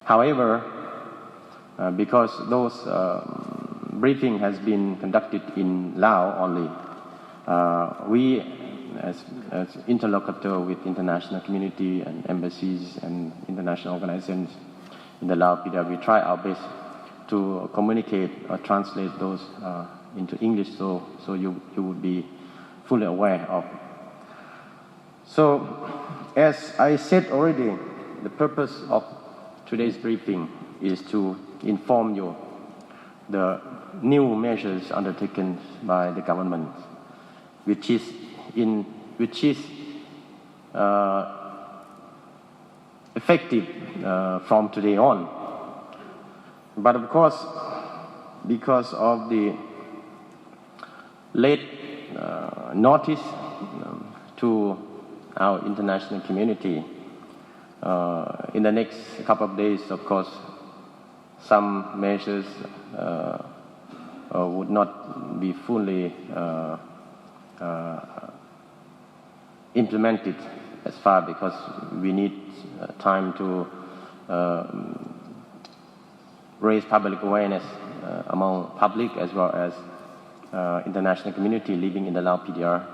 However, because those briefing has been conducted in Laos only, we as interlocutor with international community and embassies and international organizations in the Laos PDR, we try our best to communicate or translate those into English, so you would be fully aware of. So, as I said already, the purpose of today's briefing is to inform you the new measures undertaken by the government, which is effective from today on. But of course, because of the late notice to our international community, in the next couple of days, of course, some measures would not be fully implemented as far, because we need time to raise public awareness among public as well as international community living in the Laos PDR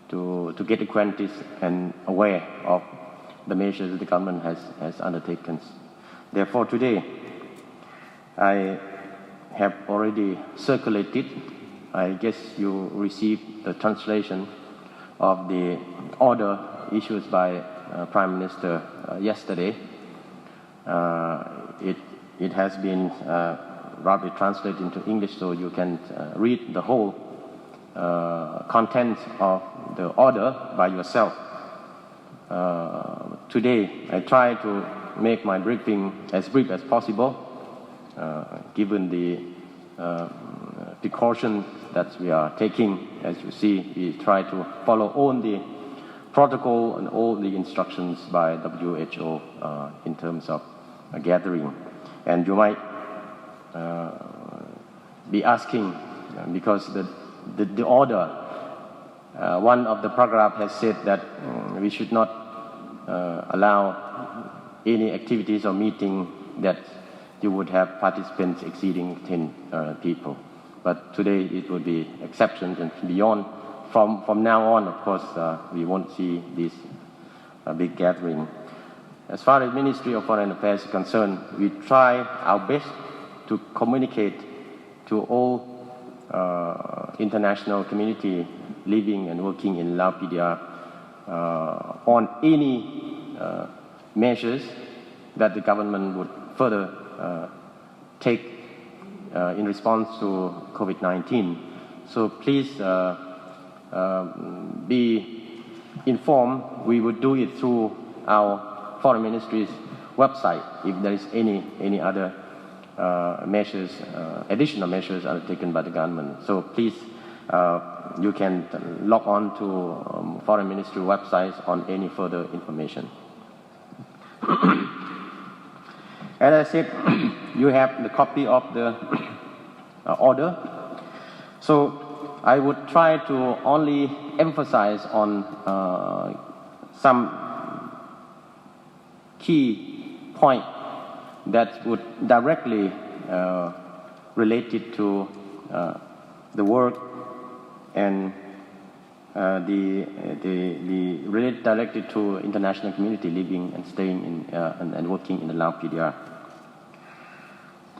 to get acquainted and aware of the measures that the government has undertaken. Therefore, today, I have already circulated, I guess you received the translation of the order issued by Prime Minister yesterday. It has been roughly translated into English, so you can read the whole content of the order by yourself. Today, I try to make my briefing as brief as possible, given the precautions that we are taking. As you see, we try to follow all the protocol and all the instructions by WHO in terms of gathering. And you might be asking, because the order, one of the paragraph has said that we should not allow any activities or meeting that you would have participants exceeding 10 people. But today it would be exceptions and beyond. From now on, of course, we won't see this big gathering. As far as Ministry of Foreign Affairs is concerned, we try our best to communicate to all international community living and working in Laos PDR on any measures that the government would further take in response to COVID-19. So please be informed. We would do it through our Foreign Ministry's website if there is any other measures, additional measures undertaken by the government. So please, you can log on to Foreign Ministry websites on any further information. As I said, you have the copy of the order. So I would try to only emphasize on some key point that would directly related to the work and the related directly to international community living and staying in and working in the Laos PDR.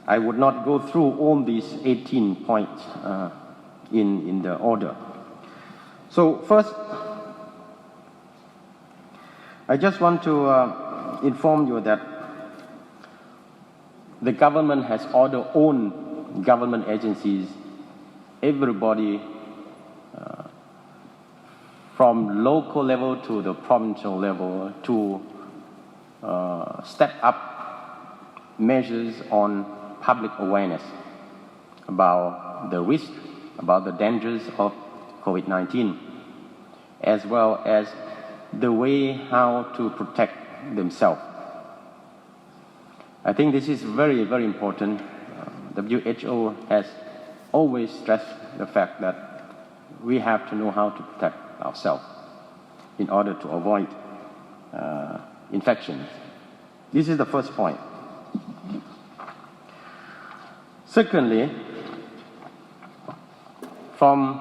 I would not go through all these 18 points in the order. So first, I just want to inform you that the government has ordered own government agencies, everybody from local level to the provincial level to step up measures on public awareness about the risk, about the dangers of COVID-19, as well as the way how to protect themselves. I think this is very, very important. WHO has always stressed the fact that we have to know how to protect ourselves in order to avoid infections. This is the first point. Secondly, from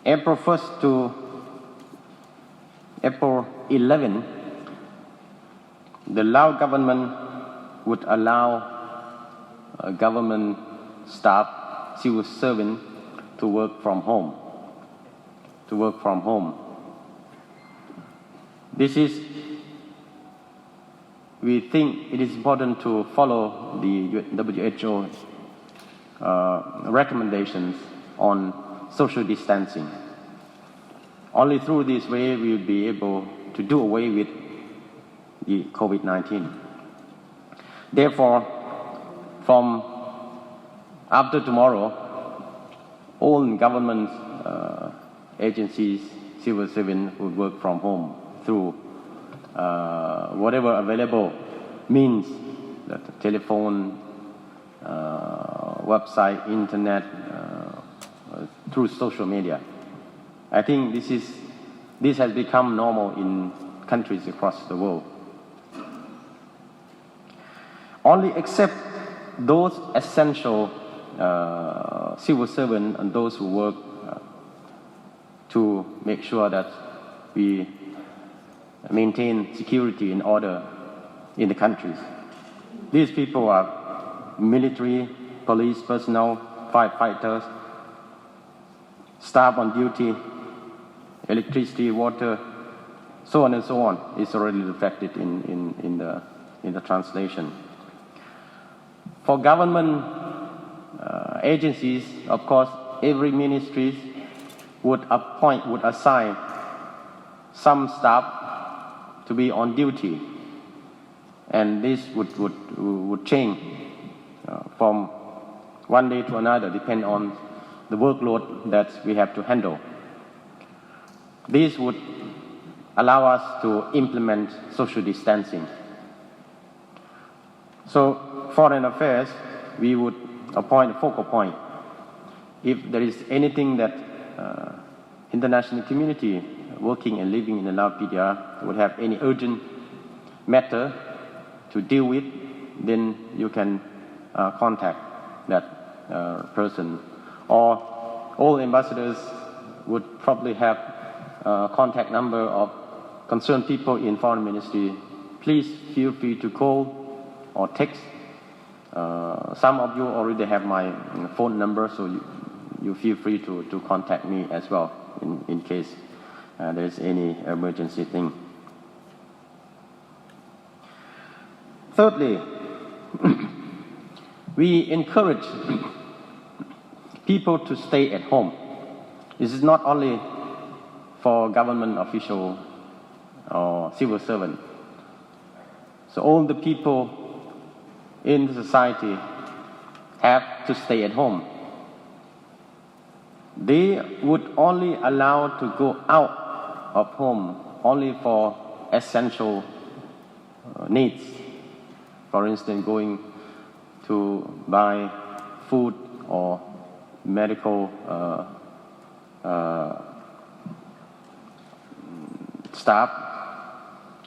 April 1st to April 11, the Lao government would allow government staff, civil servants, to work from home. We think it is important to follow the WHO recommendations on social distancing. Only through this way we will be able to do away with the COVID-19. Therefore, from after tomorrow, all government agencies, civil servants will work from home through whatever available means, that telephone, website, internet, through social media. I think this has become normal in countries across the world. Only except those essential civil servants and those who work to make sure that we maintain security and order in the countries. These people are military, police personnel, firefighters, staff on duty, electricity, water, so on and so on. It's already reflected in the translation. For government agencies, of course, every ministry would assign some staff to be on duty, and this would change from one day to another, depend on the workload that we have to handle. This would allow us to implement social distancing. So, foreign affairs, we would appoint a focal point. If there is anything that international community working and living in the Lao PDR would have any urgent matter to deal with, then you can contact that person. Or all ambassadors would probably have contact number of concerned people in foreign ministry. Please feel free to call or text. Some of you already have my phone number, so you feel free to contact me as well in case there is any emergency thing. Thirdly, we encourage people to stay at home. This is not only for government official or civil servant. So all the people in the society have to stay at home. They would only allow to go out of home only for essential needs. For instance, going to buy food or medical stuff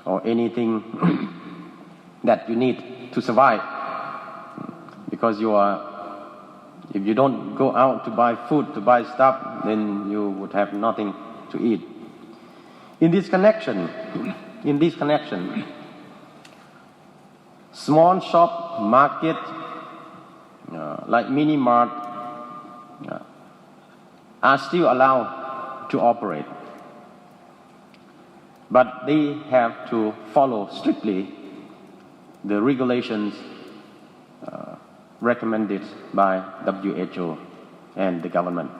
or anything that you need to survive. Because if you don't go out to buy food, to buy stuff, then you would have nothing to eat. In this connection, small shop, market, like mini mart, are still allowed to operate. But they have to follow strictly the regulations recommended by WHO and the government.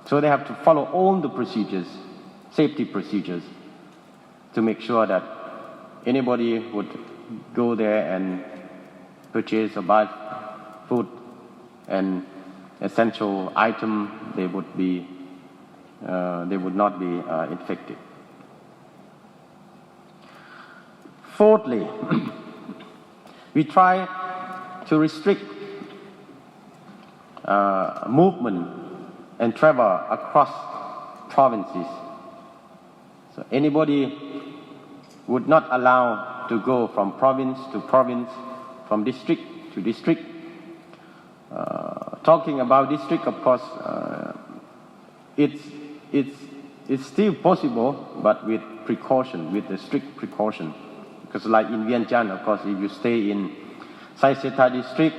So they have to follow all the procedures, safety procedures, to make sure that anybody would go there and purchase or buy food and essential item, they would not be infected. Fourthly, we try to restrict movement and travel across provinces. So anybody would not allow to go from province to province, from district to district. Talking about district, of course, it's still possible, but with precaution, with a strict precaution. Because like in Vientiane, of course, if you stay in Sai Seta district,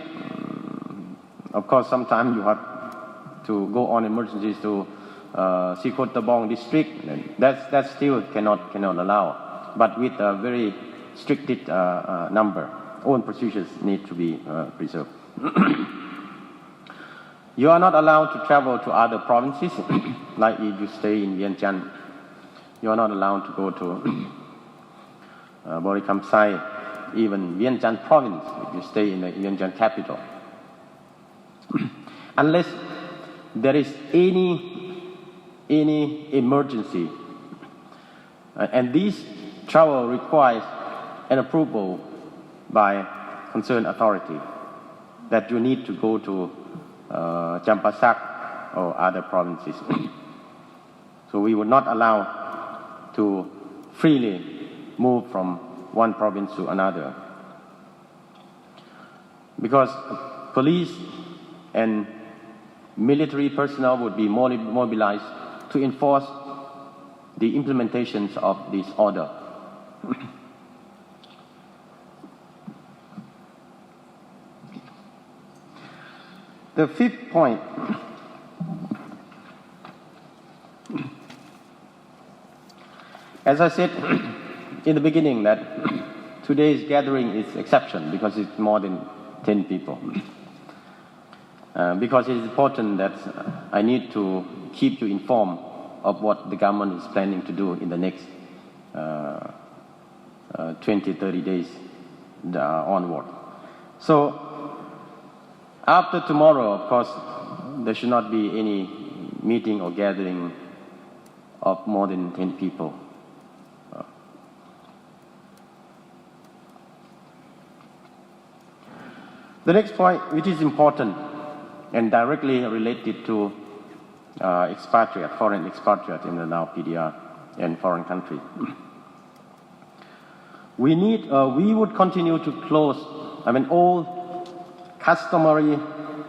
of course, sometimes you have to go on emergencies to Sikhotabong district. That still cannot allow. But with a very restricted number, own procedures need to be preserved. You are not allowed to travel to other provinces, like if you stay in Vientiane. You are not allowed to go to Borikam Sai, even Vientiane province, if you stay in the Vientiane capital. Unless there is any emergency. And this travel requires an approval by concerned authority that you need to go to Champasak or other provinces. So we would not allow to freely move from one province to another. Because police and military personnel would be mobilized to enforce the implementations of this order. The fifth point, as I said in the beginning, that today's gathering is exception because it's more than 10 people. Because it is important that I need to keep you informed of what the government is planning to do in the next 20-30 days onward. So after tomorrow, of course, there should not be any meeting or gathering of more than 10 people. The next point, which is important and directly related to expatriate, foreign expatriate in the Lao PDR and foreign country. We would continue to close, all customary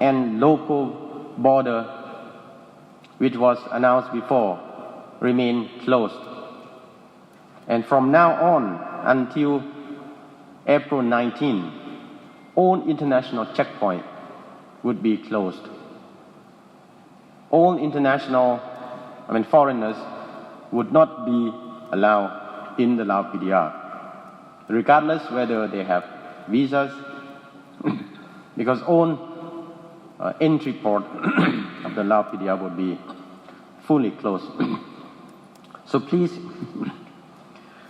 and local border, which was announced before, remain closed. And from now on until April 19, all international checkpoints would be closed. All international, foreigners would not be allowed in the Lao PDR, regardless whether they have visas, because all entry port of the Lao PDR would be fully closed. So please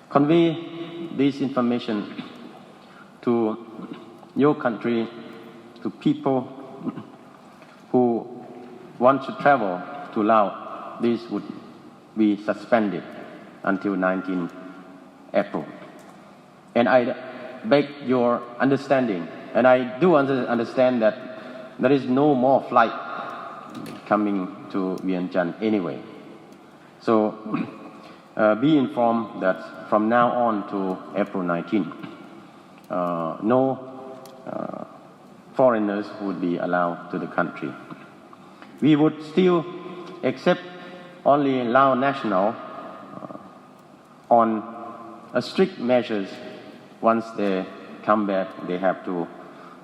convey this information to your country, to people who want to travel to Laos. This would be suspended until 19 April. And I beg your understanding, and I do understand that there is no more flight coming to Vientiane anyway. So be informed that from now on to April 19, no foreigners would be allowed to the country. We would still accept only Lao national on strict measures. Once they come back, they have to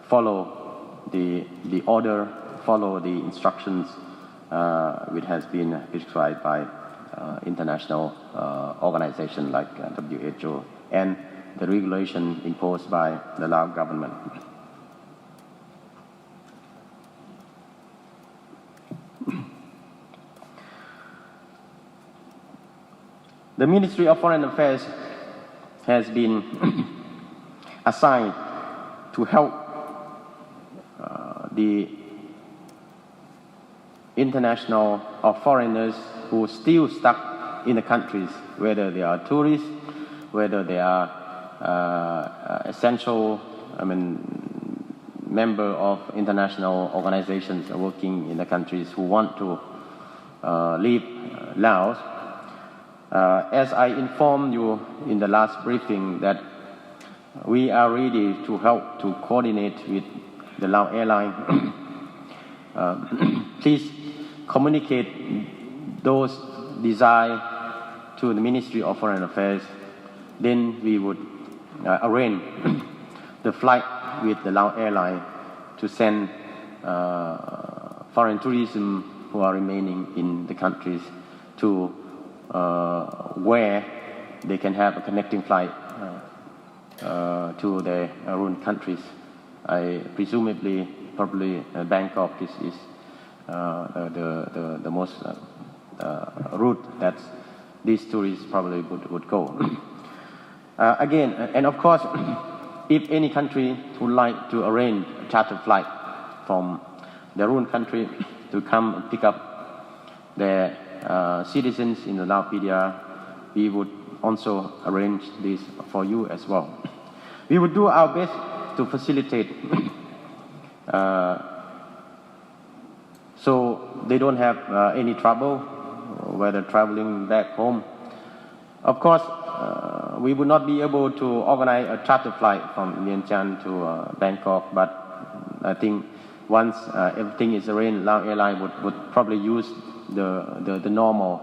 follow the order, follow the instructions which has been prescribed by international organizations like WHO and the regulation imposed by the Lao government. The Ministry of Foreign Affairs has been assigned to help the international or foreigners who are still stuck in the countries, whether they are tourists, whether they are essential, member of international organizations working in the countries who want to leave Laos. As I informed you in the last briefing, that we are ready to help to coordinate with the Laos airline. Please communicate those desires to the Ministry of Foreign Affairs. Then we would arrange the flight with the Laos airline to send foreign tourism who are remaining in the countries to where they can have a connecting flight to their own countries. Presumably, probably Bangkok is the most route that these tourists probably would go. Again, and of course, if any country would like to arrange a charter flight from their own country to come and pick up their citizens in the Laopedia, we would also arrange this for you as well. We would do our best to facilitate so they don't have any trouble whether traveling back home. Of course, we would not be able to organize a charter flight from Vientiane to Bangkok, but I think once everything is arranged, Lao Airline would probably use the normal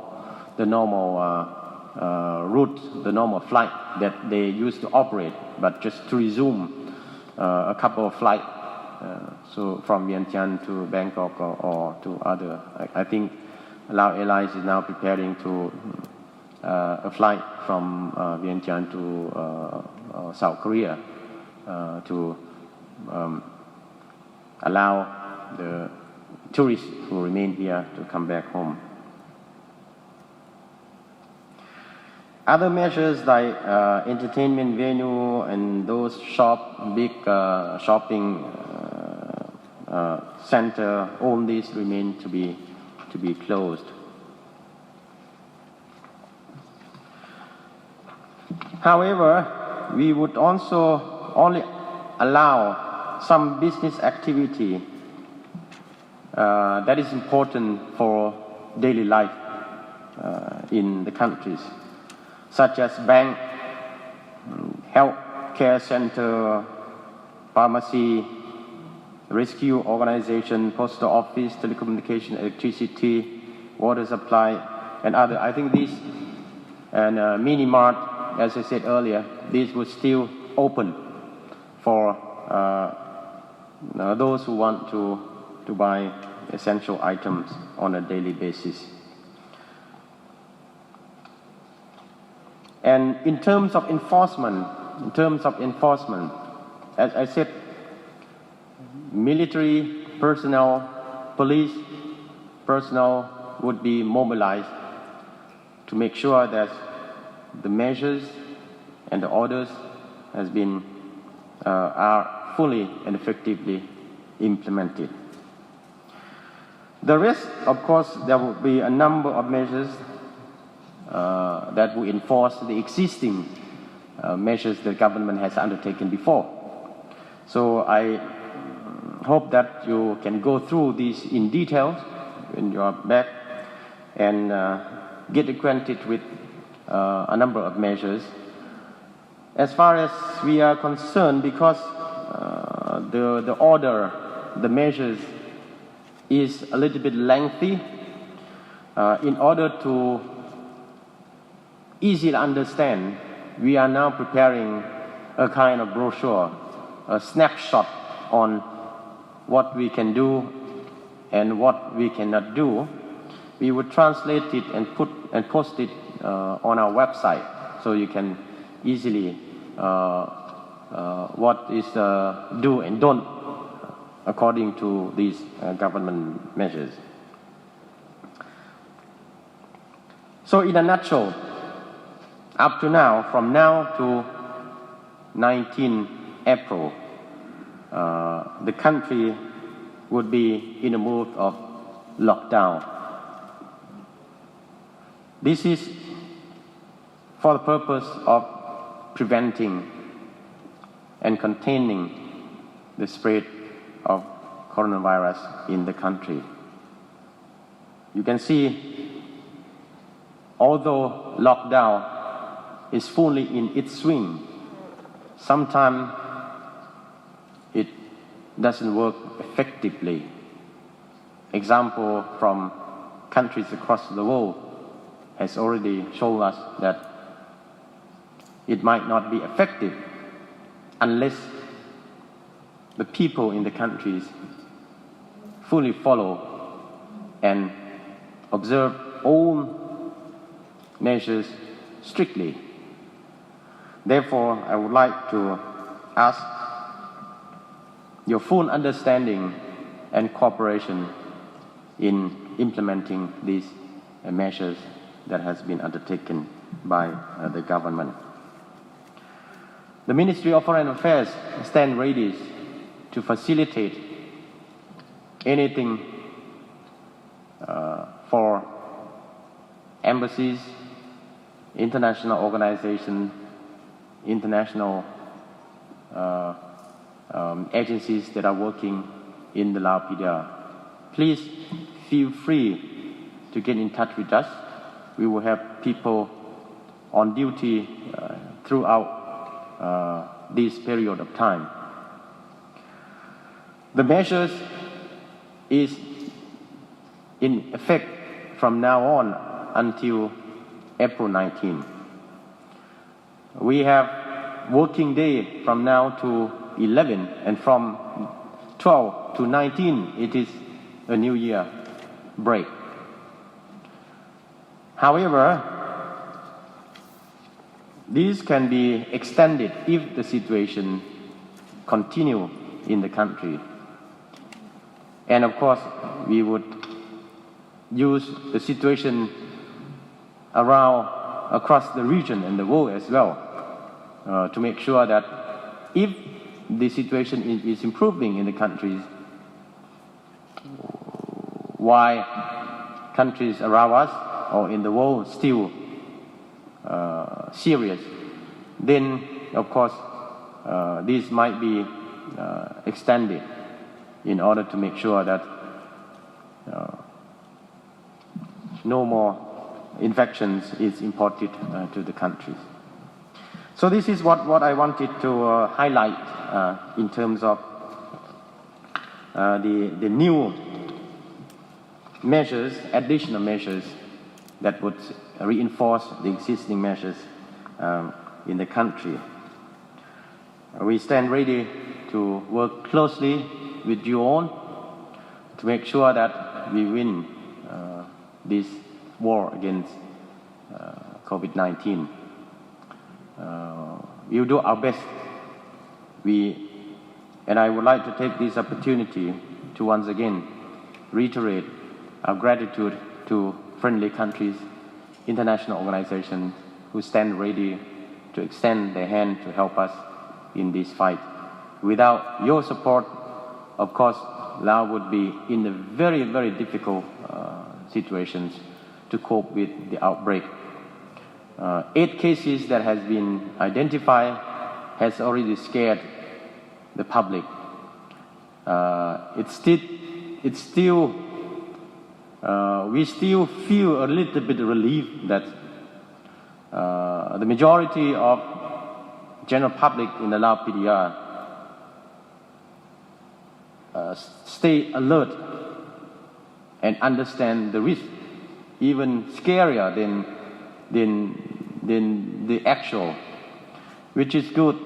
route, the normal flight that they used to operate, but just to resume a couple of flights, so from Vientiane to Bangkok or to other. I think Lao Airlines is now preparing to a flight from Vientiane to South Korea to allow the tourists who remain here to come back home. Other measures like entertainment venue and those big shopping center, all these remain to be closed. However, we would also only allow some business activity that is important for daily life in the countries, such as bank, health care center, pharmacy, rescue organization, postal office, telecommunication, electricity, water supply, and other. I think these and mini mart, as I said earlier, these were still open for those who want to buy essential items on a daily basis. And in terms of enforcement, as I said, military personnel, police personnel would be mobilized to make sure that the measures and the orders are fully and effectively implemented. The rest, of course, there will be a number of measures that will enforce the existing measures the government has undertaken before. So I hope that you can go through these in detail when you are back and get acquainted with a number of measures. As far as we are concerned, because the order, the measures is a little bit lengthy, in order to easily understand, we are now preparing a kind of brochure, a snapshot on what we can do and what we cannot do. We would translate it and post it on our website, so you can easily what is do and don't according to these government measures. So in a nutshell, up to now, from now to 19 April, the country would be in a mood of lockdown. This is for the purpose of preventing and containing the spread of coronavirus in the country. You can see, although lockdown is fully in its swing, sometimes it doesn't work effectively. Example from countries across the world has already shown us that it might not be effective unless the people in the countries fully follow and observe all measures strictly. Therefore, I would like to ask your full understanding and cooperation in implementing these measures that has been undertaken by the government. The Ministry of Foreign Affairs stands ready to facilitate anything for embassies, international organizations, international agencies that are working in the Lao PDR. Please feel free to get in touch with us. We will have people on duty throughout this period of time. The measures is in effect from now on until April 19. We have working day from now to 11, and from 12 to 19 it is a New Year break. However, these can be extended if the situation continue in the country. And of course, we would use the situation across the region and the world as well to make sure that if the situation is improving in the countries, why countries around us or in the world still serious, then of course this might be extended in order to make sure that no more infections is imported to the countries. So this is what I wanted to highlight in terms of the new measures, additional measures that would reinforce the existing measures in the country. We stand ready to work closely with you all to make sure that we win this war against COVID-19. We will do our best. And I would like to take this opportunity to once again reiterate our gratitude to friendly countries, international organizations who stand ready to extend their hand to help us in this fight. Without your support, of course, Laos would be in a very, very difficult situations to cope with the outbreak. 8 cases that has been identified has already scared the public. We still feel a little bit relief that the majority of general public in the Lao PDR stay alert and understand the risk, even scarier than the actual, which is good,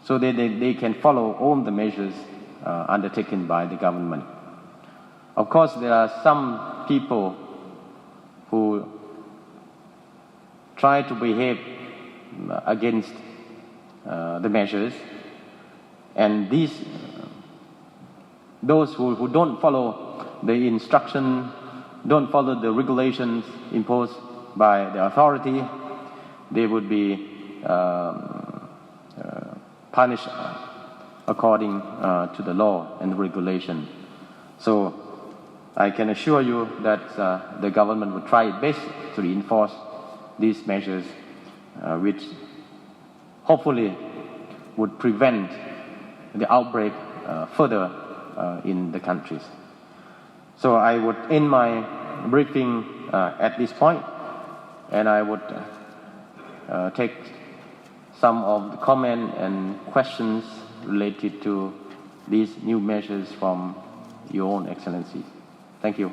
so that they can follow all the measures undertaken by the government. Of course, there are some people who try to behave against the measures, and those who don't follow the instruction, don't follow the regulations imposed by the authority, they would be punished according to the law and regulation. So I can assure you that the government will try its best to reinforce these measures, which hopefully would prevent the outbreak further in the countries. So I would end my briefing at this point, and I would take some of the comments and questions related to these new measures from Your Own Excellency. Thank you.